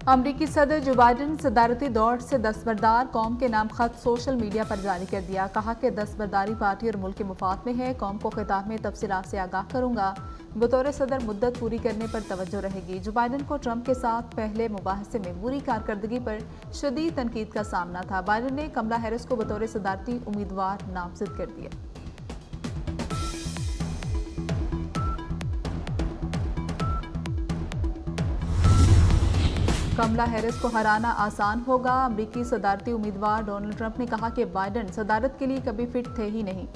अमरीकी सदर जो बाइडन सदारती दौड़ से दस्तबरदार कौम के नाम खत सोशल मीडिया पर जारी कर दिया। कहा कि दस्तबरदारी पार्टी और मुल्क के मुफाद में है। कौम को खिताब में तफसीलात से आगाह करूंगा। बतौर सदर मुद्दत पूरी करने पर तवज्जो रहेगी। जो बाइडन को ट्रंप के साथ पहले मुबाहसे में बुरी कारकर्दगी पर शदीद तनकीद का सामना था। बाइडन ने कमला हैरिस को बतौर सदारती उम्मीदवार नामजद कर दिया। कमला हैरिस को हराना आसान होगा। अमरीकी सदारती उम्मीदवार डोनाल्ड ट्रंप ने कहा कि बाइडन सदारत के लिए कभी फिट थे ही नहीं।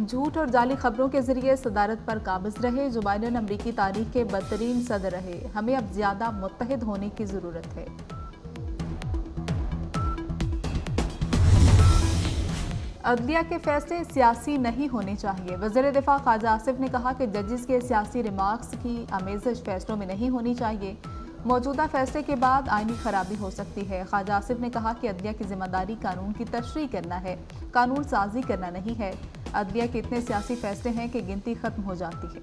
झूठ और जाली खबरों के जरिए सदारत पर काबिज रहे। जो बाइडन अमरीकी तारीख के बदतरीन सदर रहे। हमें अब ज्यादा मुत्तहिद होने की जरूरत है। अदलिया के फैसले सियासी नहीं होने चाहिए। वज़ीर दिफा ख्वाजा आसिफ ने कहा कि जजेस के सियासी रिमार्क्स की आमेज़श फैसलों में नहीं होनी चाहिए। मौजूदा फैसले के बाद आईनी खराबी हो सकती है। ख्वाजा आसिफ ने कहा कि अदलिया की जिम्मेदारी कानून की तशरीह करना है, कानून साजी करना नहीं है। अदलिया के इतने सियासी फैसले हैं कि गिनती खत्म हो जाती है।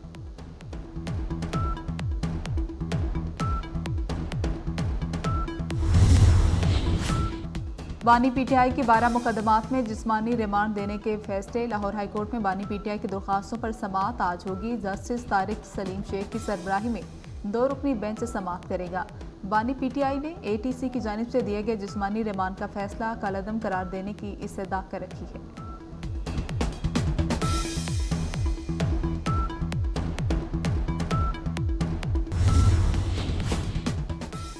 बानी पीटीआई के 12 मुकदमात में जिस्मानी रिमांड देने के फैसले। लाहौर हाईकोर्ट में बानी पीटीआई की दरख्वास्तों पर समाअत आज होगी। जस्टिस तारिक सलीम शेख की सरबराही में 2 रुकनी बेंच समाअत करेगा। बानी पीटीआई ने एटीसी की जानिब से दिए गए जिस्मानी रिमांड का फैसला कलअदम करार देने की इस्तदा कर रखी है।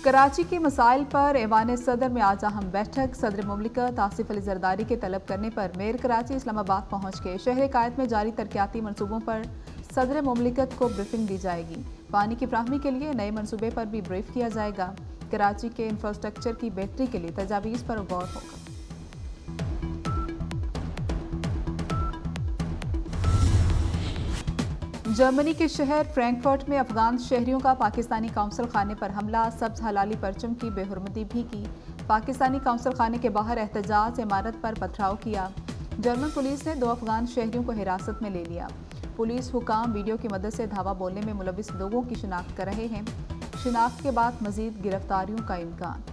कराची के मसाइल पर ऐवान सदर में आज अहम बैठक। सदर मुमलिकत आसिफ अली जरदारी के तलब करने पर मेयर कराची इस्लामाबाद पहुंच गए। शहर कायद में जारी तरक्याती मनसूबों पर सदर मुमलिकत को ब्रीफिंग दी जाएगी। पानी की फ्राहमी के लिए नए मनसूबे पर भी ब्रीफ किया जाएगा। कराची के इंफ्रास्ट्रक्चर की बेहतरी के लिए तजावीज़ पर गौर होगा। जर्मनी के शहर फ्रैंकफर्ट में अफगान शहरियों का पाकिस्तानी काउंसिल खाने पर हमला। सब्ज हलाली परचम की बेहुरमती भी की। पाकिस्तानी काउंसिल खाने के बाहर एहतजाज, इमारत पर पथराव किया। जर्मन पुलिस ने 2 अफगान शहरियों को हिरासत में ले लिया। पुलिस हुकाम वीडियो की मदद से धावा बोलने में मुलविस लोगों की शिनाख्त कर रहे हैं। शिनाख्त के बाद मजीद गिरफ्तारियों का इम्कान।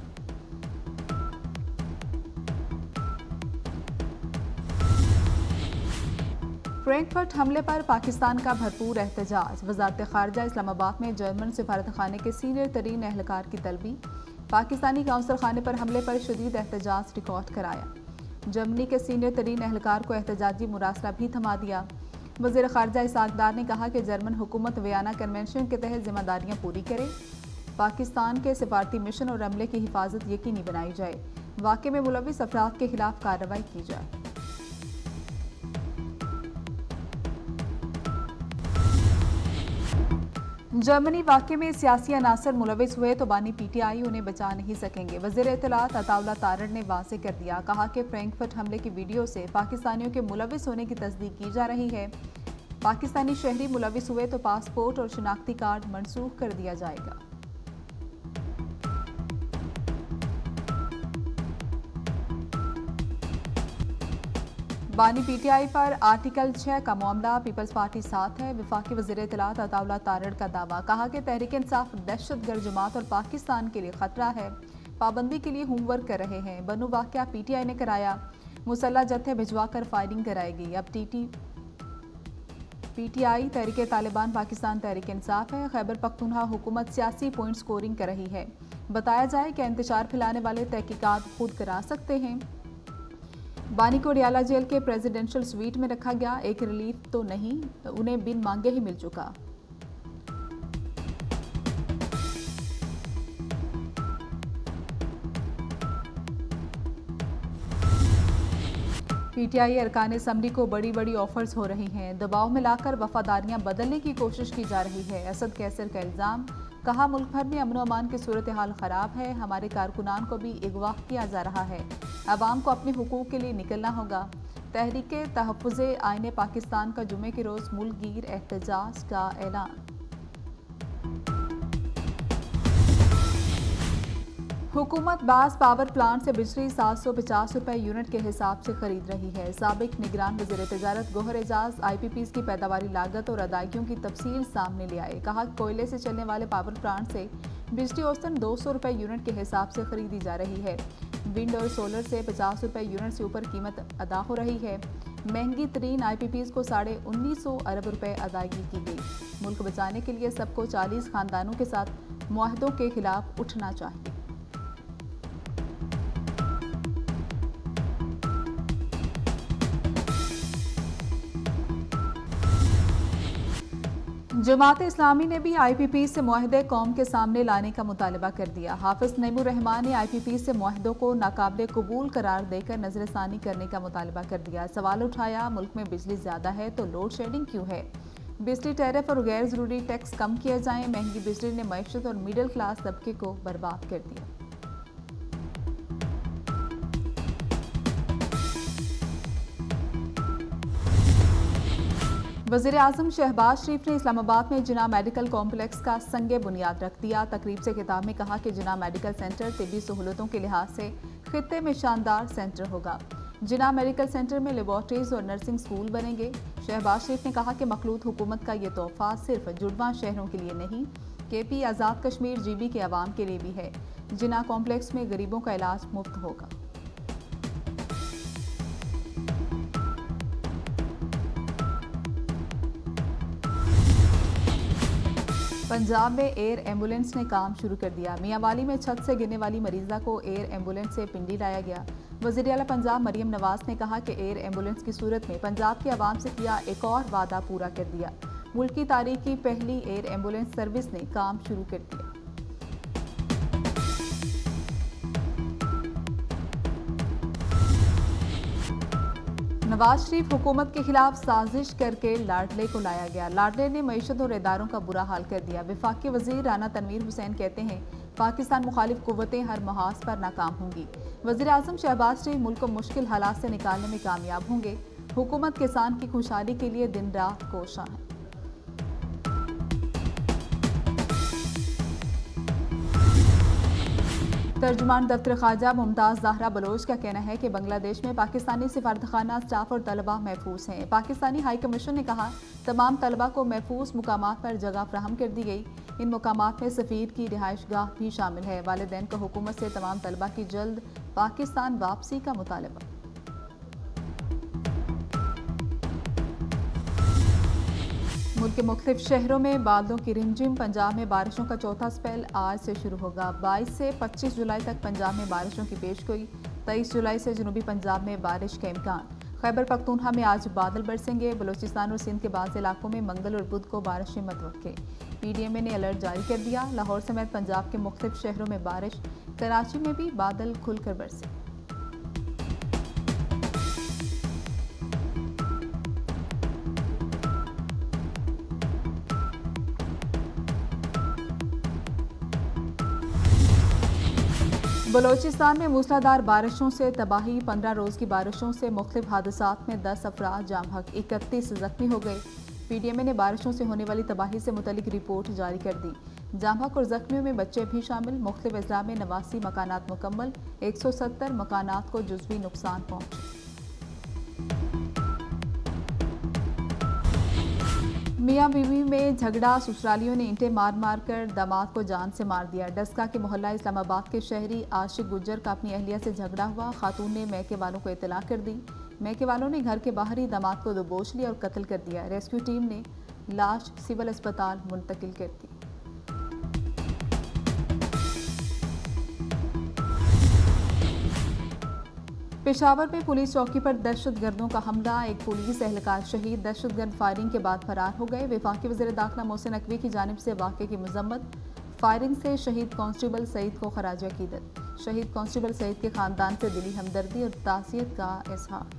फ्रैंकफर्ट हमले पर पाकिस्तान का भरपूर एहतजाज। वजारत खारजा इस्लामाबाद में जर्मन सिफारत खाने के सीनियर तरीन एहलकार की तलबी। पाकिस्तानी काउंसिल खाने पर हमले पर शदीद एहतजाज रिकॉर्ड कराया। जर्मनी के सीनियर तरीन एहलकार को एहतजाजी मुरासला भी थमा दिया। वज़ीर खारजा इसाकदार ने कहा कि जर्मन हुकूमत वियना कन्वेंशन के तहत जिम्मेदारियां पूरी करे। पाकिस्तान के सिफारती मिशन और अमले की हिफाजत यकीनी बनाई जाए। वाक़े में मुलविस अफराद के खिलाफ कार्रवाई की जाए। जर्मनी वाक़े में सियासी अनासर मुलविस हुए तो बानी पीटीआई उन्हें बचा नहीं सकेंगे। वज़ीर इत्तलात अताउल्लाह तारड़ ने वाज़े कर दिया। कहा कि फ्रैंकफर्ट हमले की वीडियो से पाकिस्तानियों के मुलविस होने की तस्दीक की जा रही है। पाकिस्तानी शहरी मुलविस हुए तो पासपोर्ट और शिनाख्ती कार्ड मनसूख कर दिया जाएगा। बानी पीटीआई पर आर्टिकल 6 का मामला। पीपल्स पार्टी साथ है। वफाकी वज़ीर इत्तलात अताउल्लाह तारड़ का दावा। कहा कि तहरीक इंसाफ दहशतगर्द जमात और पाकिस्तान के लिए खतरा है। पाबंदी के लिए होमवर्क कर रहे हैं। बनू वाक़या पीटीआई ने कराया। मुसल्ला जत्थे भिजवाकर फायरिंग कराएगी। अब पीटीआई तहरीक तालिबान पाकिस्तान तहरीक इंसाफ है। खैबर पख्तूनख्वा हुकूमत सियासी पॉइंट स्कोरिंग कर रही है। बताया जाए कि इंतशार फैलाने वाले तहकीकात खुद करा सकते हैं। बानी को रियाला जेल के प्रेसिडेंशियल स्वीट में रखा गया। एक रिलीफ तो नहीं, उन्हें बिन मांगे ही मिल चुका। पीटीआई अरकान असम्बली को बड़ी बड़ी ऑफर्स हो रही हैं। दबाव में लाकर वफादारियां बदलने की कोशिश की जा रही है। असद कैसर का इल्ज़ाम। कहा मुल्क भर में अमन अमान की सूरत हाल ख़राब है। हमारे कारकुनान को भी अगवा किया जा रहा है। अवाम को अपने हुकूक के लिए निकलना होगा। तहरीक तहफ़्फ़ुज़े आईने पाकिस्तान का जुमे के रोज़ मुल्क गिर एहतजाज का ऐलान। हुकूमत बास पावर प्लांट से बिजली 750 रुपये यूनिट के हिसाब से खरीद रही है। साबिक निगरान वज़ीर तिजारत गौहर एजाज IPPs की पैदावारी लागत और अदायगियों की तफसील सामने ले आए। कहा कोयले से चलने वाले पावर प्लांट से बिजली औसतन 200 रुपये यूनिट के हिसाब से खरीदी जा रही है। विंड और सोलर से 50 रुपये यूनिट से ऊपर कीमत अदा हो रही है। महंगी तरीन IPPs को 1950 अरब रुपए अदायगी की गई। मुल्क बचाने के लिए सबको 40 खानदानों के साथ मुआहदों के खिलाफ उठना चाहिए। जमात इस्लामी ने भी IPP से मुआहदे कौम के सामने लाने का मुतालबा कर दिया। हाफिज नईमुर रहमान ने IPP से मुआहदों को नाकाबिले कबूल करार देकर नजरसानी करने का मुतालबा कर दिया। सवाल उठाया, मुल्क में बिजली ज्यादा है तो लोड शेडिंग क्यों है? बिजली टैरिफ और गैर जरूरी टैक्स कम किया जाए। महंगी बिजली ने मईशत और मिडिल क्लास तबके को बर्बाद कर दिया। वज़ीर आज़म शहबाज शरीफ ने इस्लामाबाद में जिना मेडिकल कॉम्प्लेक्स का संगे बुनियाद रख दिया। तकरीब से खिताब में कहा कि जिना मेडिकल सेंटर तिब्बी सहूलतों के लिहाज से खित्ते में शानदार सेंटर होगा। जिना मेडिकल सेंटर में लेबॉर्ट्रीज और नर्सिंग स्कूल बनेंगे। शहबाज शरीफ ने कहा कि मखलूत हुकूमत का ये तोहफा सिर्फ जुड़वां शहरों के लिए नहीं, KP आज़ाद कश्मीर GB के अवाम के लिए भी है। जिना कॉम्प्लेक्स में गरीबों का इलाज मुफ्त होगा। पंजाब में एयर एम्बुलेंस ने काम शुरू कर दिया। मियांवाली में छत से गिरने वाली मरीजा को एयर एम्बुलेंस से पिंडी लाया गया। वज़ीर आला पंजाब मरियम नवाज ने कहा कि एयर एम्बुलेंस की सूरत में पंजाब के अवाम से किया एक और वादा पूरा कर दिया। मुल्क की तारीख की पहली एयर एम्बुलेंस सर्विस ने काम शुरू कर दिया। नवाज शरीफ हुकूमत के खिलाफ साजिश करके लाडले को लाया गया। लाडले ने मईशत और इदारों का बुरा हाल कर दिया। वफाकी वजीर राना तनवीर हुसैन कहते हैं, पाकिस्तान मुखालिफ कुव्वतें हर महाज पर नाकाम होंगी। वज़ीर आज़म शहबाज शरीफ मुल्क को मुश्किल हालात से निकालने में कामयाब होंगे। हुकूमत किसान की खुशहाली के लिए दिन रात कोशां है। तर्जुमान दफ्तर ख्वाजा मुमताज़ ज़हरा बलोच का कहना है कि बांग्लादेश में पाकिस्तानी सिफारतखाना स्टाफ और तलबा महफूज हैं। पाकिस्तानी हाई कमीशन ने कहा, तमाम तलबा को महफूज मुकामात पर जगह फ्राहम कर दी गई। इन मुकामात में सफ़ीर की रिहाइश गाह भी शामिल है। वालिदैन का हुकूमत से तमाम तलबा की जल्द पाकिस्तान वापसी का मुतालबा। मुल्क के मुख्तलिफ शहरों में बादलों की रिमझिम। पंजाब में बारिशों का चौथा स्पेल आज से शुरू होगा। 22 से 25 जुलाई तक पंजाब में बारिशों की पेशगोई। 23 जुलाई से जनूबी पंजाब में बारिश का इम्कान। खैबर पख्तूनख्वा में आज बादल बरसेंगे। बलूचिस्तान और सिंध के बाज़ इलाकों में मंगल और बुध को बारिशें मतवक्के। PDMA ने अलर्ट जारी कर दिया। लाहौर समेत पंजाब के मुख्तलिफ शहरों में बारिश। कराची में भी बादल खुलकर बरसे। बलोचिस्तान में मूसलाधार बारिशों से तबाही। 15 रोज़ की बारिशों से मुख्तलिफ हादसात में 10 अफराद जाम हक, 31 जख्मी हो गए। PDMA ने बारिशों से होने वाली तबाही से मुतल्लिक रिपोर्ट जारी कर दी। जाम हक और जख्मियों में बच्चे भी शामिल। मुख्तलिफ अजला में 89 मकानात मुकम्मल, 170 मकानात को जुज़वी नुकसान पहुँचे। मियाँ बीवी में झगड़ा। ससुरालियों ने ईंटें मार मार कर दामाद को जान से मार दिया। डस्का के मोहल्ला इस्लामाबाद के शहरी आशिक गुज्जर का अपनी अहलिया से झगड़ा हुआ। खातून ने मैके वालों को इत्तला कर दी। मैके वालों ने घर के बाहर ही दामाद को दबोच लिया और कत्ल कर दिया। रेस्क्यू टीम ने लाश सिविल अस्पताल मुंतकिल कर दी। पेशावर में पुलिस चौकी पर दहशतगर्दों का हमला। एक पुलिस एहलकार शहीद। दहशतगर्द फायरिंग के बाद फरार हो गए। वफाकी वज़ीर दाखिला मोहसिन नकवी की जानिब से वाक़े की मजम्मत। फायरिंग से शहीद कांस्टेबल सईद को खराज अकीदत। शहीद कांस्टेबल सईद के खानदान से दिली हमदर्दी और ताज़ियत का इज़हार।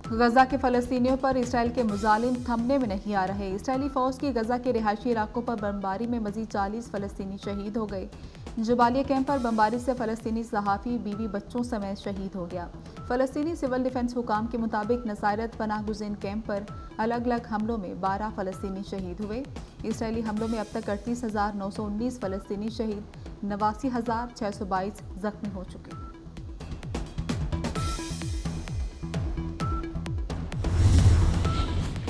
गजा के फ़लस्तीनियों पर इसराइल के मुजालिम थमने में नहीं आ रहे। इसराइली फ़ौज की गजा के रिहायशी इलाकों पर बमबारी में मज़ीद 40 फ़लस्तीनी शहीद हो गए। जबालिया कैंप पर बमबारी से फ़लस्तीनी सहाफ़ी बीवी बच्चों समेत शहीद हो गया। फ़लस्तीनी सिविल डिफेंस हुकाम के मुताबिक नसारत पनाह गुज़ीन कैंप पर अलग अलग हमलों में 12 फ़लस्तीनी शहीद हुए। इसराइली हमलों में अब तक 38,919 फ़लस्तीनी शहीद, 89,622 जख्मी हो चुके हैं।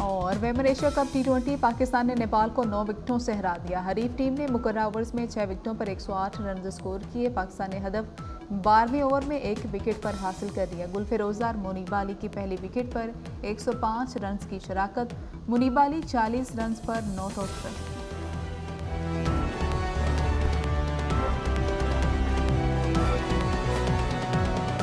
और वेमन एशिया कप T20 पाकिस्तान ने नेपाल को 9 विकेटों से हरा दिया। हरीफ टीम ने मुकर्रर ओवर्स में 6 विकेटों पर 108 रन स्कोर किए। पाकिस्तान ने हदफ 12वें ओवर में 1 विकेट पर हासिल कर लिया। गुलफिरोजार मुनीबा अली की पहली विकेट पर 105 रन की शराकत। मुनीबा अली 40 रन पर नॉट आउट रन।